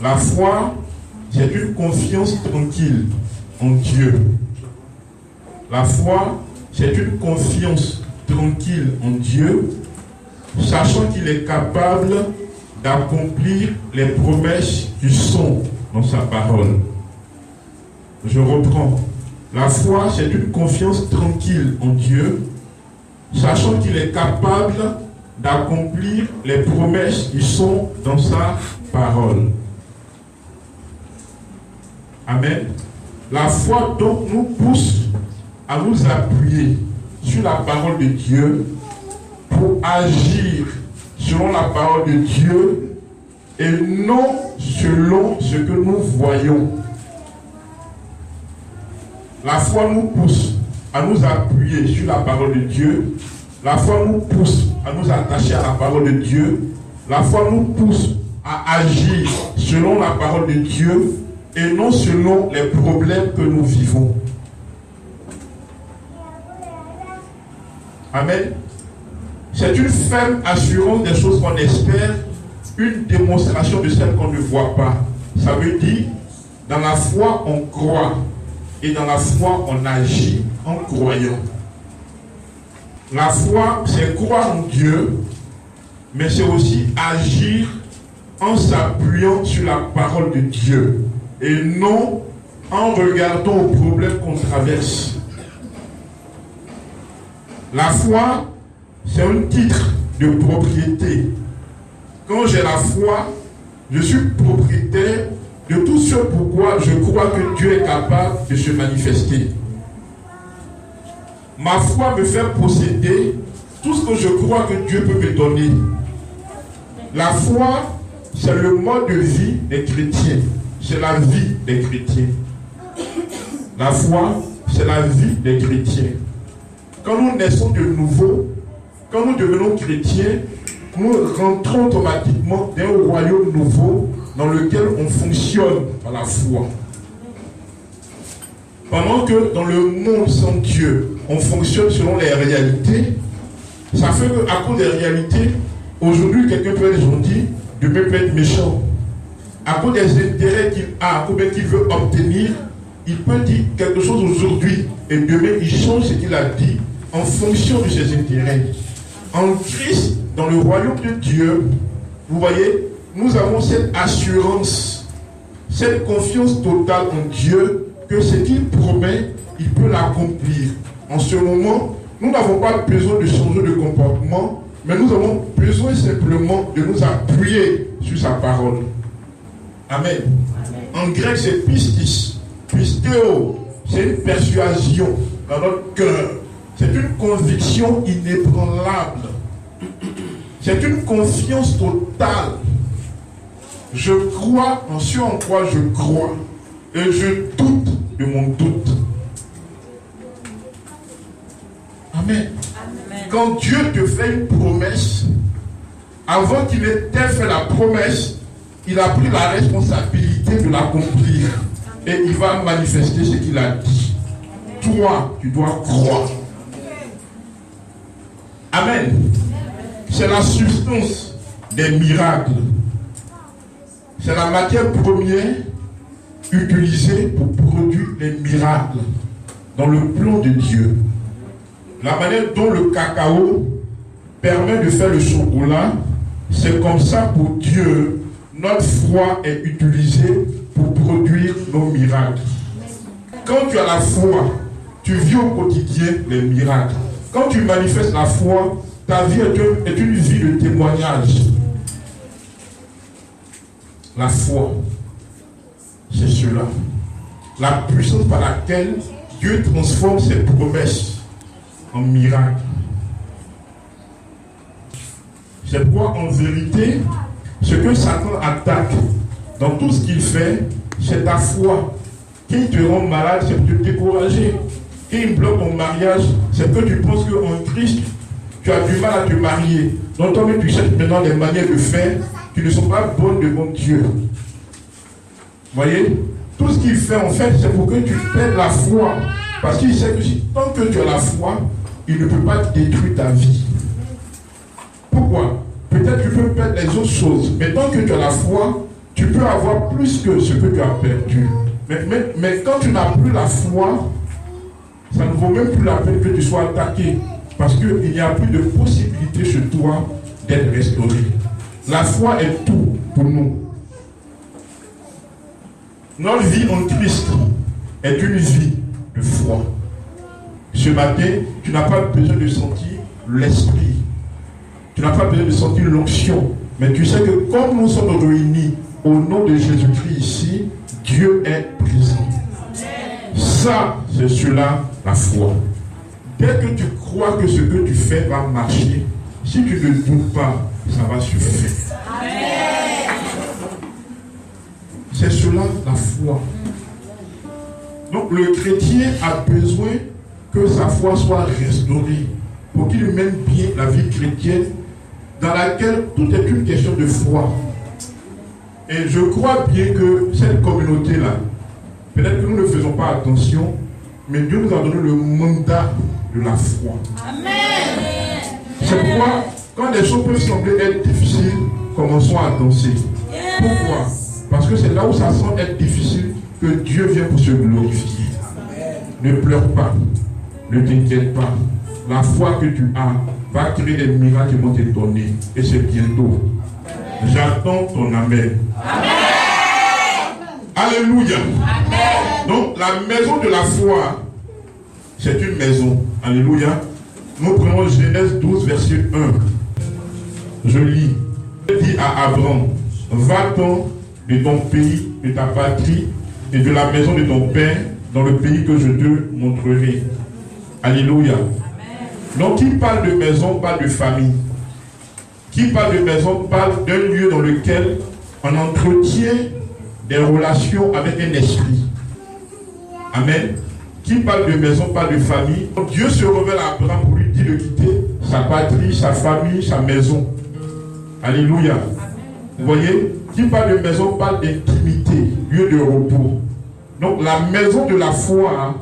La foi, c'est une confiance tranquille en Dieu. La foi, c'est une confiance tranquille en Dieu, sachant qu'il est capable d'accomplir les promesses qui sont dans sa parole. Je reprends. La foi, c'est une confiance tranquille en Dieu, sachant qu'il est capable d'accomplir les promesses qui sont dans sa parole. Amen. La foi donc nous pousse à nous appuyer sur la parole de Dieu pour agir selon la parole de Dieu et non selon ce que nous voyons. La foi nous pousse à nous appuyer sur la parole de Dieu. La foi nous pousse à nous attacher à la parole de Dieu. La foi nous pousse à agir selon la parole de Dieu et non selon les problèmes que nous vivons. Amen. C'est une ferme assurance des choses qu'on espère, une démonstration de celles qu'on ne voit pas. Ça veut dire, dans la foi, on croit. Et dans la foi, on agit en croyant. La foi, c'est croire en Dieu, mais c'est aussi agir en s'appuyant sur la parole de Dieu et non en regardant aux problèmes qu'on traverse. La foi, c'est un titre de propriété. Quand j'ai la foi, je suis propriétaire de tout ce pourquoi je crois que Dieu est capable de se manifester. Ma foi me fait posséder tout ce que je crois que Dieu peut me donner. La foi, c'est le mode de vie des chrétiens. C'est la vie des chrétiens. La foi, c'est la vie des chrétiens. Quand nous naissons de nouveau, quand nous devenons chrétiens, nous rentrons automatiquement dans un royaume nouveau dans lequel on fonctionne par la foi. Pendant que dans le monde sans Dieu, on fonctionne selon les réalités, ça fait qu'à cause des réalités, aujourd'hui quelqu'un peut être gentil, demain peut être méchant. À cause des intérêts qu'il a, à cause qu'il veut obtenir, il peut dire quelque chose aujourd'hui et demain il change ce qu'il a dit en fonction de ses intérêts. En Christ, dans le royaume de Dieu, vous voyez, nous avons cette assurance, cette confiance totale en Dieu que ce qu'il promet, il peut l'accomplir. En ce moment, nous n'avons pas besoin de changer de comportement, mais nous avons besoin simplement de nous appuyer sur sa parole. Amen. En grec, c'est pistis. Pisteo, c'est une persuasion dans notre cœur. C'est une conviction inébranlable. C'est une confiance totale. Je crois en ce en quoi je crois. Et je doute de mon doute. Amen. Amen. Quand Dieu te fait une promesse, avant qu'il ait fait la promesse, il a pris la responsabilité de l'accomplir. Et il va manifester ce qu'il a dit. Toi, tu dois croire. Amen. C'est la substance des miracles. C'est la matière première utilisée pour produire les miracles dans le plan de Dieu. La manière dont le cacao permet de faire le chocolat, c'est comme ça pour Dieu. Notre foi est utilisée pour produire nos miracles. Quand tu as la foi, tu vis au quotidien les miracles. Quand tu manifestes la foi, ta vie est une vie de témoignage. La foi, c'est cela. La puissance par laquelle Dieu transforme ses promesses en miracles. C'est pourquoi en vérité, ce que Satan attaque dans tout ce qu'il fait, c'est ta foi. Qui te rend malade, c'est pour te décourager. Qui bloque ton mariage, c'est que tu penses qu'en Christ, tu as du mal à te marier. Donc toi, tu cherches maintenant des manières de faire qui ne sont pas bonnes devant Dieu. Vous voyez? Tout ce qu'il fait, en fait, c'est pour que tu perdes la foi. Parce qu'il sait que si tant que tu as la foi, il ne peut pas détruire ta vie. Pourquoi? Peut-être que tu peux perdre les autres choses, mais tant que tu as la foi, Tu peux avoir plus que ce que tu as perdu. Mais quand tu n'as plus la foi, ça ne vaut même plus la peine que tu sois attaqué. Parce qu'il n'y a plus de possibilité chez toi d'être restauré. La foi est tout pour nous. Notre vie en Christ est une vie de foi. Ce matin, tu n'as pas besoin de sentir l'esprit. Tu n'as pas besoin de sentir l'onction. Mais tu sais que comme nous sommes réunis au nom de Jésus-Christ ici, Dieu est présent. Ça, c'est cela la foi. Dès que tu crois que ce que tu fais va marcher, si tu ne doutes pas, ça va se faire. C'est cela la foi. Donc le chrétien a besoin que sa foi soit restaurée pour qu'il mène bien la vie chrétienne dans laquelle tout est une question de foi. Et je crois bien que cette communauté-là, peut-être que nous ne faisons pas attention, mais Dieu nous a donné le mandat de la foi. Amen. C'est pourquoi, quand les choses peuvent sembler être difficiles, commençons à danser. Pourquoi? Parce que c'est là où ça semble être difficile que Dieu vient pour se glorifier. Ne pleure pas, ne t'inquiète pas. La foi que tu as va créer des miracles qui vont te donner. Et c'est bientôt. J'attends ton amen. Amen. Alléluia. Amen. Donc la maison de la foi, c'est une maison. Alléluia. Nous prenons Genèse 12, verset 1. Je lis. Dieu dit à Abraham, va-t'en de ton pays, de ta patrie et de la maison de ton père dans le pays que je te montrerai. Alléluia. Amen. Donc qui parle de maison parle de famille. Qui parle de maison parle d'un lieu dans lequel on entretient des relations avec un esprit. Amen. Qui parle de maison parle de famille. Donc Dieu se révèle à Abraham pour lui dire de quitter sa patrie, sa famille, sa maison. Alléluia. Amen. Vous voyez, qui parle de maison parle d'intimité, lieu de repos. Donc la maison de la foi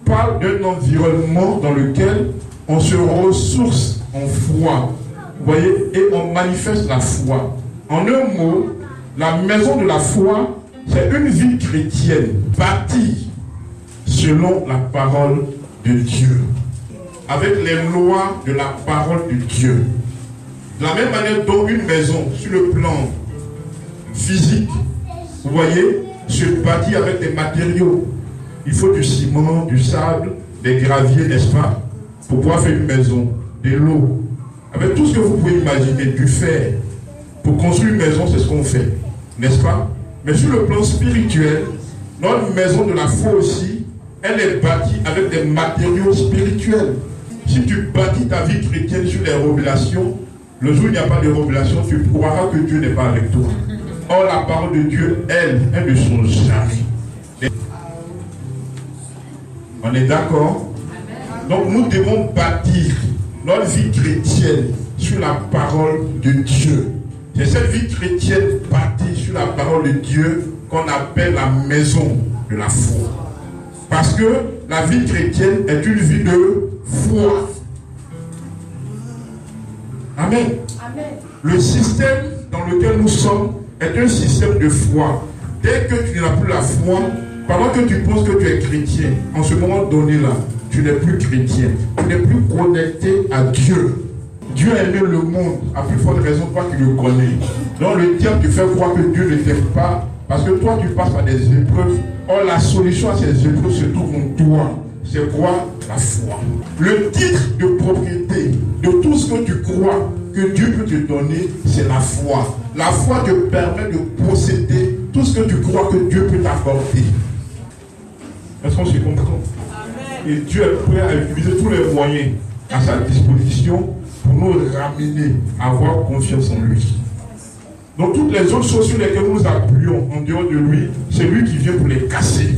parle d'un environnement dans lequel on se ressource en foi. Vous voyez, et on manifeste la foi. En un mot, la maison de la foi, c'est une vie chrétienne bâtie selon la parole de Dieu, avec les lois de la parole de Dieu. De la même manière dont une maison, sur le plan physique, vous voyez, se bâtit avec des matériaux. Il faut du ciment, du sable, des graviers, n'est-ce pas, pour pouvoir faire une maison, de l'eau, avec tout ce que vous pouvez imaginer, du fer. Pour construire une maison, c'est ce qu'on fait, n'est-ce pas? Mais sur le plan spirituel, notre maison de la foi aussi, elle est bâtie avec des matériaux spirituels. Si tu bâtis ta vie chrétienne sur les révélations, le jour où il n'y a pas de révélation, tu croiras que Dieu n'est pas avec toi. Or, la parole de Dieu, elle ne change jamais. On est d'accord? Donc, nous devons bâtir notre vie chrétienne sur la parole de Dieu. C'est cette vie chrétienne bâtie sur la parole de Dieu qu'on appelle la maison de la foi. Parce que la vie chrétienne est une vie de foi. Amen. Amen. Le système dans lequel nous sommes est un système de foi. Dès que tu n'as plus la foi, pendant que tu penses que tu es chrétien, en ce moment donné-là, tu n'es plus chrétien. Tu n'es plus connecté à Dieu. Dieu a aimé le monde, à plus forte raison, toi qui le connais. Donc le diable te fait croire que Dieu ne t'aime pas, parce que toi tu passes par des épreuves. Or la solution à ces épreuves se trouve en toi. C'est quoi? La foi. Le titre de propriété de tout ce que tu crois que Dieu peut te donner, c'est la foi. La foi te permet de posséder tout ce que tu crois que Dieu peut t'apporter. Est-ce qu'on se comprend? Et Dieu est prêt à utiliser tous les moyens à sa disposition pour nous ramener à avoir confiance en lui. Donc toutes les autres choses sur lesquelles nous appuyons en dehors de lui, c'est lui qui vient pour les casser.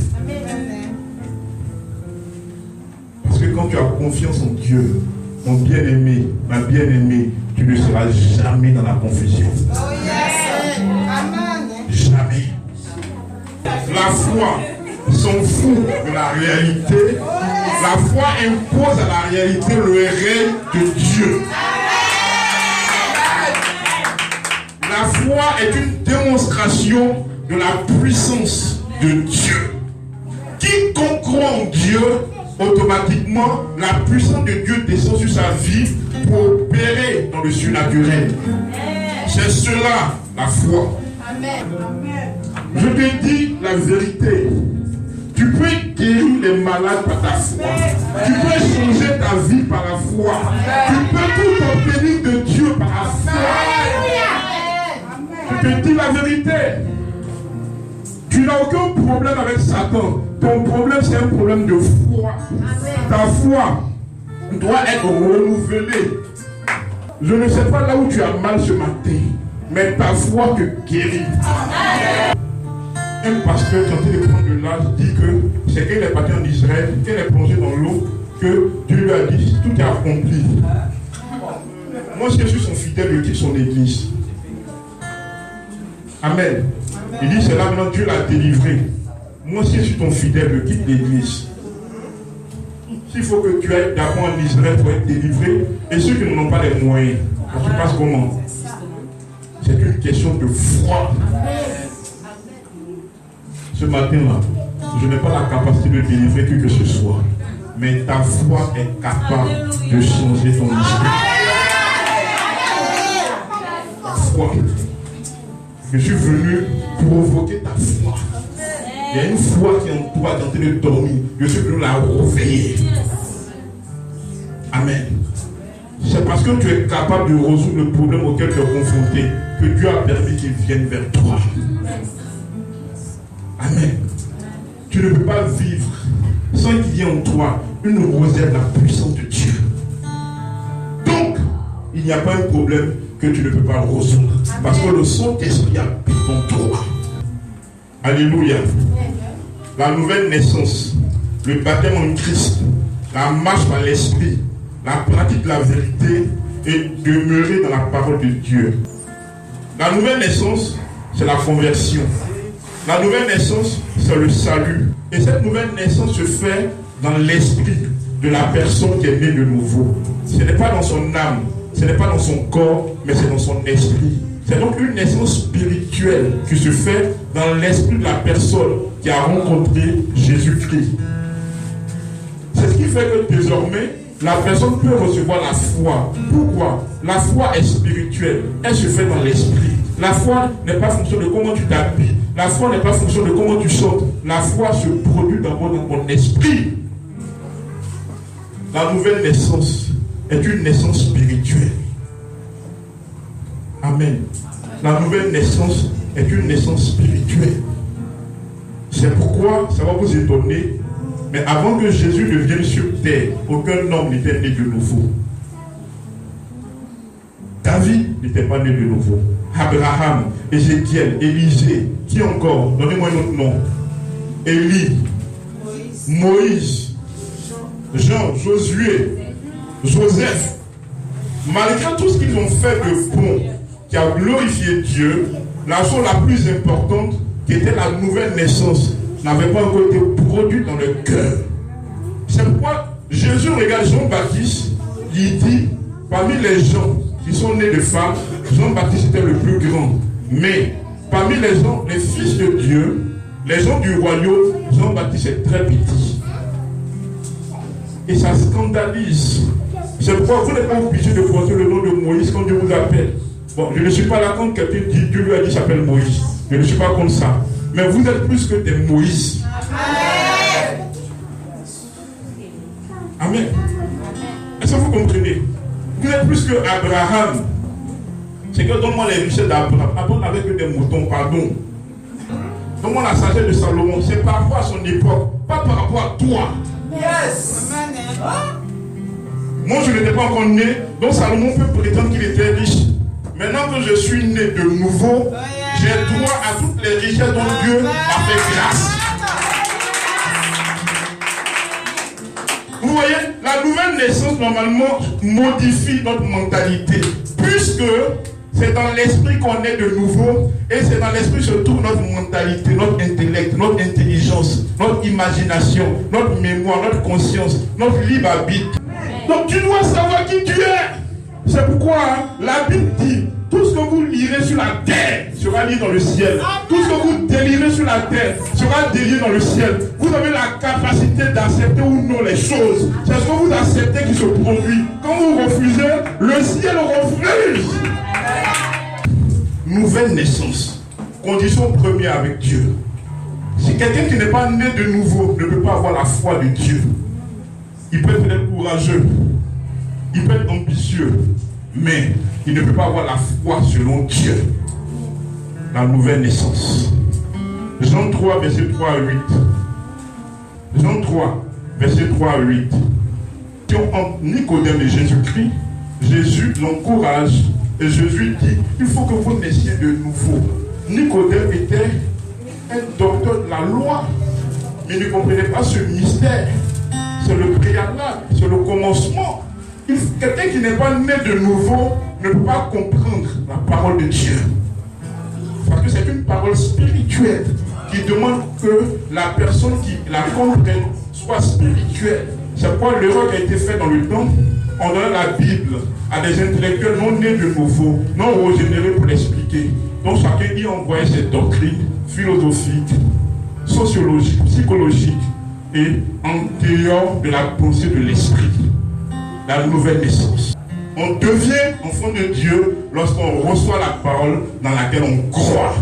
Parce que quand tu as confiance en Dieu, mon bien-aimé, ma bien-aimée, tu ne seras jamais dans la confusion. Oh yes. Amen. Jamais. La foi s'en fout de la réalité. La foi impose à la réalité le règne de Dieu. La foi est une démonstration démonstration de la puissance de Dieu. Quiconque croit en Dieu, automatiquement, la puissance de Dieu descend sur sa vie pour opérer dans le surnaturel. C'est cela, la foi. Amen. Je te dis la vérité. Tu peux guérir les malades par ta foi. Tu peux changer ta vie par la foi. Tu peux tout obtenir de Dieu par la foi. Je te dis la vérité. Tu n'as aucun problème avec Satan. Ton problème, c'est un problème de foi. Ta foi doit être renouvelée. Je ne sais pas là où tu as mal ce matin, mais ta foi te guérit. Un pasteur qui est en train de prendre de l'âge dit que c'est qu'elle est partie en Israël, qu'elle est plongée dans l'eau, que Dieu lui a dit tout est accompli. Moi, je suis son fidèle, je quitte son église. Amen. Il dit c'est là maintenant Dieu l'a délivré. Moi, si je suis ton fidèle, je quitte l'église. S'il faut que tu ailles d'abord en Israël pour être délivré, et ceux qui n'ont pas les moyens, ça se passe comment? C'est une question de foi. Ce matin-là, je n'ai pas la capacité de délivrer qui que ce soit, mais ta foi est capable de changer ton histoire. Ta foi. Je suis venu provoquer ta foi. Il y a une foi qui est en toi, qui est en train de dormir. Je suis venu la réveiller. Amen. C'est parce que tu es capable de résoudre le problème auquel tu es confronté que Dieu a permis qu'il vienne vers toi. Amen. Tu ne peux pas vivre sans qu'il y ait en toi une réserve de la puissance de Dieu. Donc, il n'y a pas un problème que tu ne peux pas résoudre. Parce que le Saint-Esprit habite en toi. Alléluia. La nouvelle naissance, le baptême en Christ, la marche par l'Esprit, la pratique de la vérité et demeurer dans la parole de Dieu. La nouvelle naissance, c'est la conversion. La nouvelle naissance, c'est le salut. Et cette nouvelle naissance se fait dans l'esprit de la personne qui est née de nouveau. Ce n'est pas dans son âme, ce n'est pas dans son corps, mais c'est dans son esprit. C'est donc une naissance spirituelle qui se fait dans l'esprit de la personne qui a rencontré Jésus-Christ. C'est ce qui fait que désormais, la personne peut recevoir la foi. Pourquoi? La foi est spirituelle. Elle se fait dans l'esprit. La foi n'est pas fonction de comment tu t'habilles. La foi n'est pas fonction de comment tu chantes. La foi se produit d'abord dans ton esprit. La nouvelle naissance est une naissance spirituelle. Amen. La nouvelle naissance est une naissance spirituelle. C'est pourquoi, ça va vous étonner, mais avant que Jésus ne vienne sur terre, aucun homme n'était né de nouveau. David n'était pas né de nouveau. Abraham, Ézéchiel, Élisée, qui encore? Donnez-moi un autre nom. Élie, Moïse, Jean, Josué, Joseph. Malgré tout ce qu'ils ont fait de bon, qui a glorifié Dieu, la chose la plus importante, qui était la nouvelle naissance, n'avait pas encore été produite dans le cœur. C'est pourquoi Jésus regarde Jean-Baptiste, il dit, parmi les gens qui sont nés de femmes, Jean-Baptiste était le plus grand. Mais parmi les gens, les fils de Dieu, les gens du royaume, Jean-Baptiste est très petit. Et ça scandalise. C'est pourquoi vous n'êtes pas obligé de porter le nom de Moïse quand Dieu vous appelle. Bon, je ne suis pas là quand quelqu'un dit, Dieu lui a dit, s'appelle Moïse. Je ne suis pas comme ça. Mais vous êtes plus que des Moïse. Amen. Est-ce que vous comprenez? Vous êtes plus que Abraham. C'est que donne-moi les richesses d'Abraham. Abraham n'avait que des moutons, pardon. Donne-moi la sagesse de Salomon. C'est par rapport à son époque, pas par rapport à toi. Yes. Moi, je n'étais pas encore né, donc Salomon peut prétendre qu'il était riche. Maintenant que je suis né de nouveau, j'ai droit à toutes les richesses dont Dieu a fait grâce. Vous voyez, la nouvelle naissance, normalement, modifie notre mentalité. Puisque c'est dans l'esprit qu'on est de nouveau, et c'est dans l'esprit se trouve notre mentalité, notre intellect, notre intelligence, notre imagination, notre mémoire, notre conscience, notre libre arbitre. Donc tu dois savoir qui tu es. C'est pourquoi la Bible dit, tous ce que vous lirez sur la terre sera lu dans le ciel. Tout ce que vous délirez sur la terre sera délié dans le ciel. Vous avez la capacité d'accepter ou non les choses. C'est ce que vous acceptez qui se produit. Quand vous refusez, le ciel refuse. Nouvelle naissance. Condition première avec Dieu. Si quelqu'un qui n'est pas né de nouveau ne peut pas avoir la foi de Dieu, il peut être courageux, il peut être ambitieux, mais il ne peut pas avoir la foi selon Dieu. La nouvelle naissance. Jean 3, verset 3 à 8. Jean 3, verset 3 à 8. Entre Nicodème et Jésus-Christ, Jésus l'encourage et Jésus dit, il faut que vous naissiez de nouveau. Nicodème était un docteur de la loi, mais il ne comprenait pas ce mystère. C'est le préalable, c'est le commencement. Quelqu'un qui n'est pas né de nouveau ne peut pas comprendre la parole de Dieu. Parce que c'est une parole spirituelle qui demande que la personne qui la comprenne soit spirituelle. C'est pourquoi l'erreur qui a été faite dans le temps, on donne la Bible à des intellectuels non nés de nouveau, non régénérés pour l'expliquer. Donc chacun y envoyait ses doctrines philosophiques, sociologiques, psychologiques et en dehors de la pensée de l'esprit. La nouvelle naissance. On devient enfant de Dieu lorsqu'on reçoit la parole dans laquelle on croit.